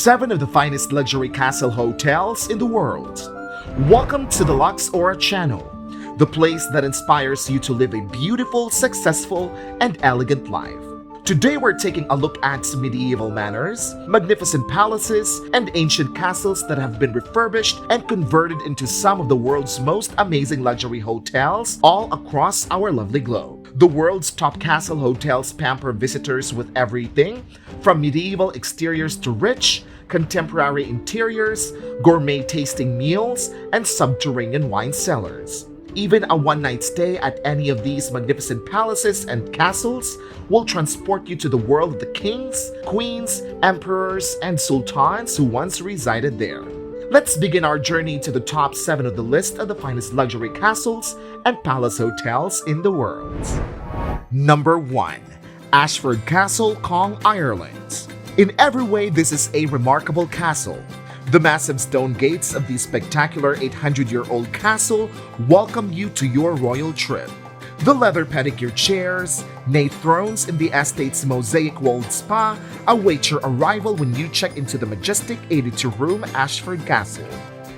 7 of the finest luxury castle hotels in the world. Welcome to the Lux Aura channel, the place that inspires you to live a beautiful, successful, and elegant life. Today we're taking a look at medieval manors, magnificent palaces, and ancient castles that have been refurbished and converted into some of the world's most amazing luxury hotels all across our lovely globe. The world's top castle hotels pamper visitors with everything from medieval exteriors to rich, contemporary interiors, gourmet tasting meals, and subterranean wine cellars. Even a one-night stay at any of these magnificent palaces and castles will transport you to the world of the kings, queens, emperors, and sultans who once resided there. Let's begin our journey to the top 7 of the list of the finest luxury castles and palace hotels in the world. Number 1. ASHFORD Castle, Kong, Ireland. In every way, this is a remarkable castle. The massive stone gates of the spectacular 800-year-old castle welcome you to your royal trip. The leather pedicure chairs, nave thrones in the estate's mosaic-walled spa await your arrival when you check into the majestic 82-room ASHFORD Castle.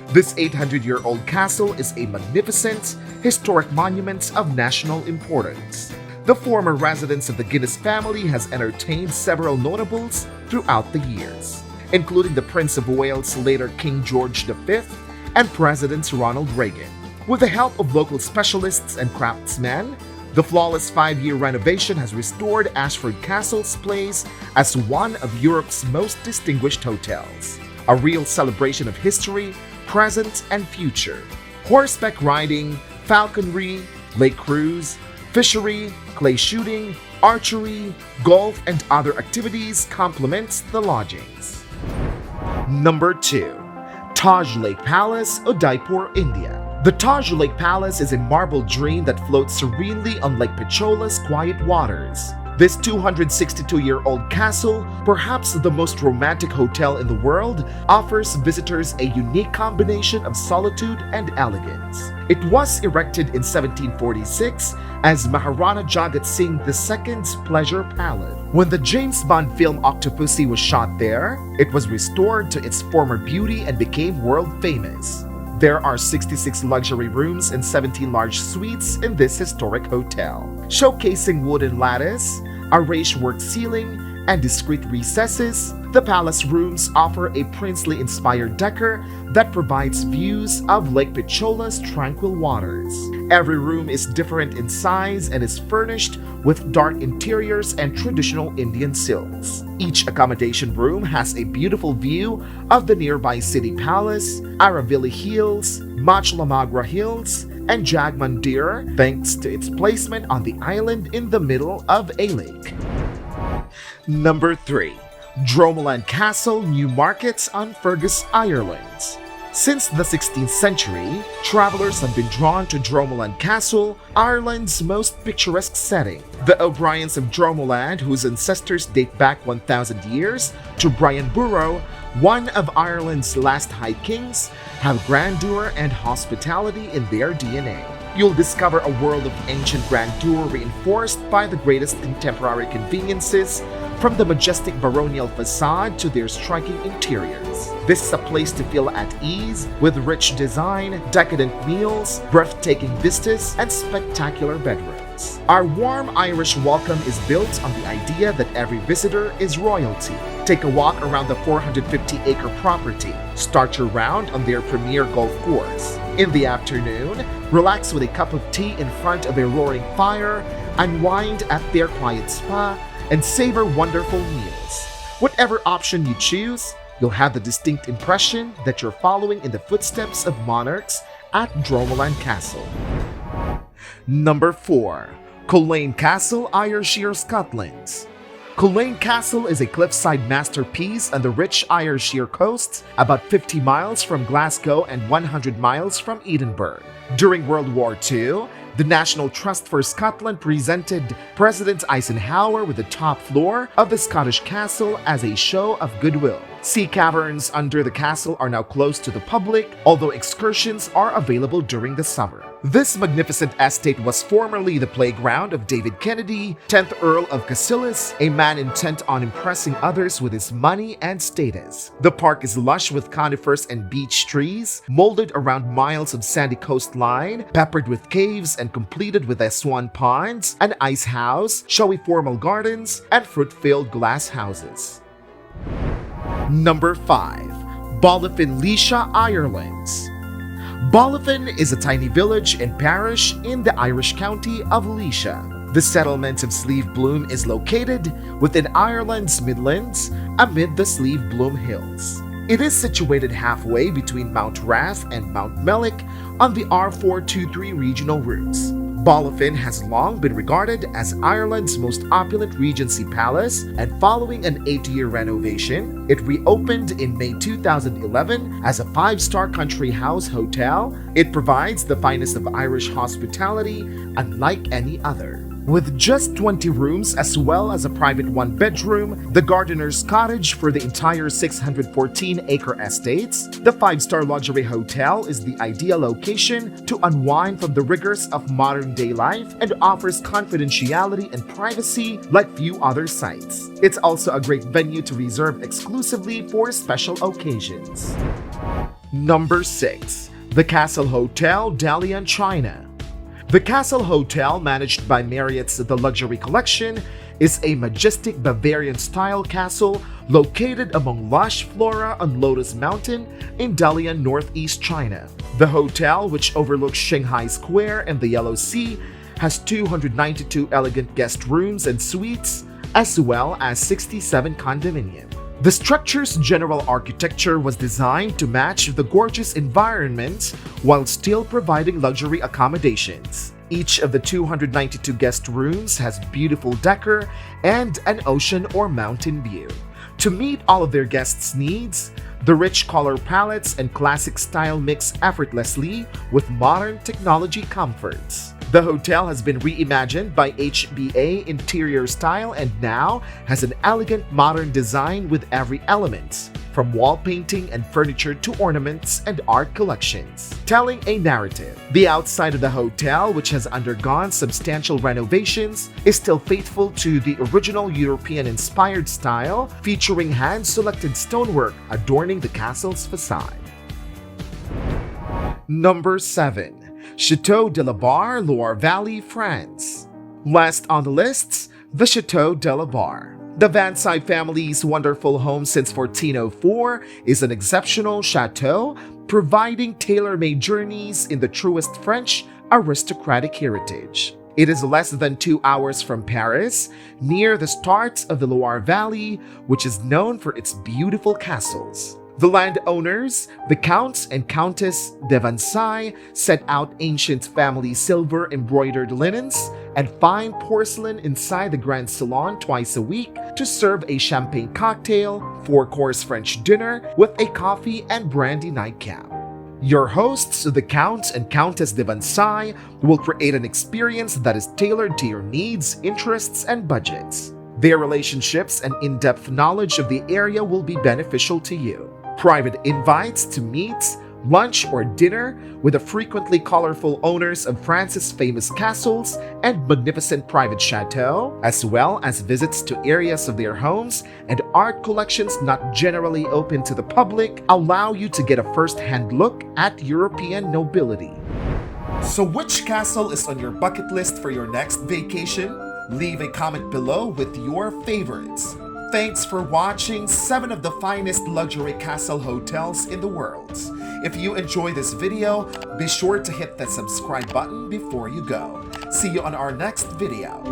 This 800-year-old castle is a magnificent, historic monument of national importance. The former residence of the Guinness family has entertained several notables throughout the years, including the Prince of Wales, later King George V, and President Ronald Reagan. With the help of local specialists and craftsmen, the flawless 5-year renovation has restored ASHFORD Castle's place as one of Europe's most distinguished hotels. A real celebration of history, present, and future. Horseback riding, falconry, lake cruise, fishery, clay shooting, archery, golf, and other activities complement the lodgings. Number 2. Taj Lake Palace, Udaipur, India. The Taj Lake Palace is a marble dream that floats serenely on Lake Pichola's quiet waters. This 262-year-old castle, perhaps the most romantic hotel in the world, offers visitors a unique combination of solitude and elegance. It was erected in 1746 as Maharana Jagat Singh II's pleasure palace. When the James Bond film Octopussy was shot there, it was restored to its former beauty and became world famous. There are 66 luxury rooms and 17 large suites in this historic hotel, showcasing wooden lattice, a raised-work ceiling, and discreet recesses. The palace rooms offer a princely-inspired decor that provides views of Lake Pichola's tranquil waters. Every room is different in size and is furnished with dark interiors and traditional Indian silks. Each accommodation room has a beautiful view of the nearby city palace, Aravalli Hills, Machlamagra Hills, and Jagmandir, thanks to its placement on the island in the middle of a lake. Number 3. DROMOLAND Castle, Newmarket on Fergus, Ireland. Since the 16th century, travelers have been drawn to DROMOLAND Castle, Ireland's most picturesque setting. The O'Briens of DROMOLAND, whose ancestors date back 1,000 years to Brian Boru, one of Ireland's last High Kings, have grandeur and hospitality in their DNA. You'll discover a world of ancient grandeur reinforced by the greatest contemporary conveniences, from the majestic baronial facade to their striking interiors. This is a place to feel at ease with rich design, decadent meals, breathtaking vistas, and spectacular bedrooms. Our warm Irish welcome is built on the idea that every visitor is royalty. Take a walk around the 450-acre property. Start your round on their premier golf course. In the afternoon, relax with a cup of tea in front of a roaring fire, unwind at their quiet spa, and savor wonderful meals. Whatever option you choose, you'll have the distinct impression that you're following in the footsteps of monarchs at DROMOLAND Castle. Number 4. CULZEAN Castle, Ayrshire, Scotland. CULZEAN Castle is a cliffside masterpiece on the rich Ayrshire coast, about 50 miles from Glasgow and 100 miles from Edinburgh. During World War II, the National Trust for Scotland presented President Eisenhower with the top floor of the Scottish castle as a show of goodwill. Sea caverns under the castle are now closed to the public, although excursions are available during the summer. This magnificent estate was formerly the playground of David Kennedy, 10th Earl of Cassilis, a man intent on impressing others with his money and status. The park is lush with conifers and beech trees, molded around miles of sandy coastline, peppered with caves and completed with swan ponds, an ice house, showy formal gardens, and fruit-filled glass houses. Number 5. BALLYFIN, Leisha, Ireland. BALLYFIN is a tiny village and parish in the Irish county of Leisha. The settlement of Slieve Bloom is located within Ireland's Midlands amid the Slieve Bloom Hills. It is situated halfway between Mount Rath and Mount Mellick on the R423 regional routes. BALLYFIN has long been regarded as Ireland's most opulent Regency palace, and following an 8-year renovation, it reopened in May 2011 as a 5-star country house hotel. It provides the finest of Irish hospitality unlike any other. With just 20 rooms as well as a private 1-bedroom, the gardener's cottage for the entire 614-acre estates, the 5-star luxury hotel is the ideal location to unwind from the rigors of modern-day life and offers confidentiality and privacy like few other sites. It's also a great venue to reserve exclusively for special occasions. Number 6. The Castle Hotel, Dalian, China. The Castle Hotel, managed by Marriott's The Luxury Collection, is a majestic Bavarian-style castle located among lush flora on Lotus Mountain in Dalian, northeast China. The hotel, which overlooks Shanghai Square and the Yellow Sea, has 292 elegant guest rooms and suites, as well as 67 condominiums. The structure's general architecture was designed to match the gorgeous environment while still providing luxury accommodations. Each of the 292 guest rooms has beautiful decor and an ocean or mountain view. To meet all of their guests' needs, the rich color palettes and classic style mix effortlessly with modern technology comforts. The hotel has been reimagined by HBA Interior Style and now has an elegant modern design with every element, from wall painting and furniture to ornaments and art collections, telling a narrative. The outside of the hotel, which has undergone substantial renovations, is still faithful to the original European-inspired style, featuring hand-selected stonework adorning the castle's facade. Number 7. Château de la Barre, Loire Valley, France. Last on the lists, the Château de la Barre. The Vancy family's wonderful home since 1404 is an exceptional chateau, providing tailor-made journeys in the truest French aristocratic heritage. It is less than 2 hours from Paris, near the start of the Loire Valley, which is known for its beautiful castles. The landowners, the Count and Countess de Vancy, set out ancient family silver embroidered linens and fine porcelain inside the grand salon twice a week to serve a champagne cocktail, 4-course French dinner with a coffee and brandy nightcap. Your hosts, the Count and Countess de Vancy, will create an experience that is tailored to your needs, interests, and budgets. Their relationships and in-depth knowledge of the area will be beneficial to you. Private invites to meet, lunch, or dinner with the frequently colorful owners of France's famous castles and magnificent private chateau, as well as visits to areas of their homes and art collections not generally open to the public, allow you to get a first-hand look at European nobility. So which castle is on your bucket list for your next vacation? Leave a comment below with your favorites. Thanks for watching 7 of the finest luxury castle hotels in the world. If you enjoy this video, be sure to hit the subscribe button before you go. See you on our next video.